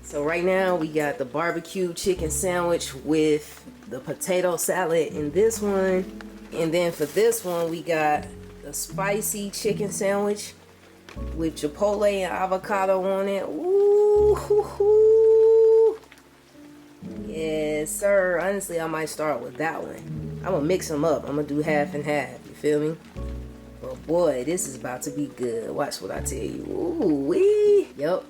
So right now we got the barbecue chicken sandwich with the potato salad in this one. And then for this one we got the spicy chicken sandwich with chipotle and avocado on it. Ooh, hoo, hoo. Yes, sir. Honestly, I might start with that one. I'm gonna mix them up. I'm gonna do half and half. You feel me? But boy, this is about to be good. Watch what I tell you. Ooh, wee. Yup.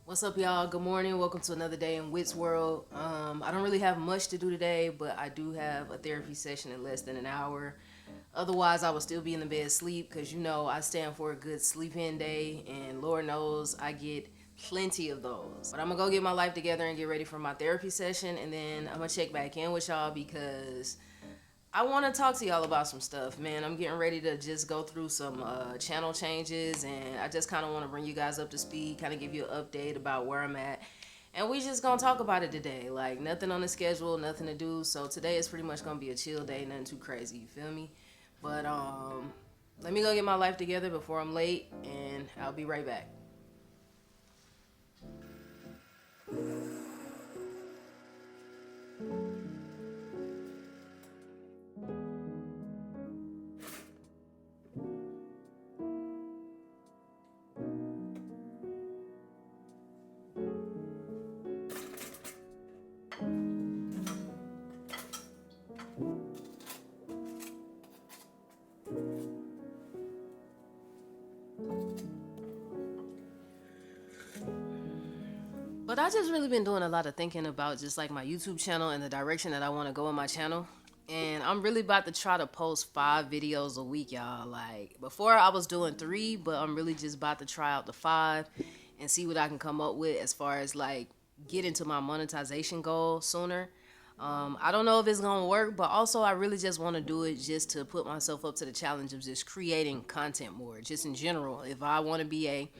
What's up, y'all? Good morning. Welcome to another day in Wit's World. I don't really have much to do today, but I do have a therapy session in less than an hour. Otherwise, I will still be in the bed asleep because you know I stand for a good sleep-in day, and Lord knows I get plenty of those. But I'm gonna go get my life together and get ready for my therapy session, and then I'm gonna check back in with y'all because I want to talk to y'all about some stuff, man. I'm getting ready to just go through some channel changes, and I just kind of want to bring you guys up to speed, kind of give you an update about where I'm at. And we just gonna talk about it today. Like, nothing on the schedule, nothing to do. So today is pretty much gonna be a chill day, nothing too crazy, you feel me? But let me go get my life together before I'm late, and I'll be right back. But I just really been doing a lot of thinking about just like my YouTube channel and the direction that I want to go in my channel. And I'm really about to try to post 5 videos a week, y'all. Like, before I was doing 3, but I'm really just about to try out the 5 and see what I can come up with as far as like get into my monetization goal sooner. I don't know if it's gonna work, but also I really just want to do it just to put myself up to the challenge of just creating content more, just in general. If I want to be a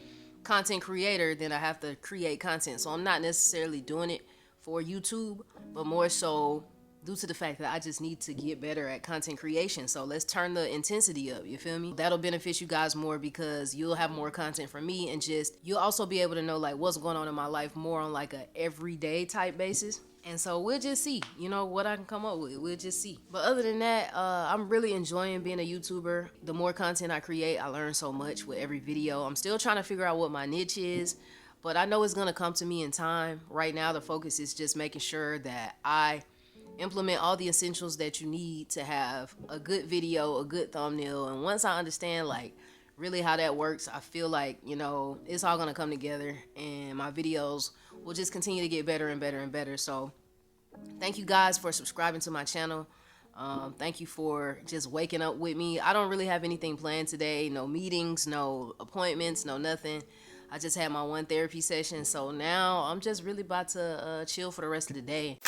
content creator, then I have to create content. So I'm not necessarily doing it for YouTube, but more so due to the fact that I just need to get better at content creation. So let's turn the intensity up, you feel me? That'll benefit you guys more because you'll have more content from me, and just you'll also be able to know like what's going on in my life more on like a everyday type basis. And so we'll just see, what I can come up with. We'll just see. But other than that, I'm really enjoying being a YouTuber. The more content I create, I learn so much with every video. I'm still trying to figure out what my niche is, but I know it's going to come to me in time. Right now, the focus is just making sure that I implement all the essentials that you need to have a good video, a good thumbnail. And once I understand like really how that works, I feel like, it's all going to come together and my videos will just continue to get better and better and better. So thank you guys for subscribing to my channel. Thank you for just waking up with me. I don't really have anything planned today. No meetings, no appointments, no nothing. I just had my one therapy session. So now I'm just really about to chill for the rest of the day.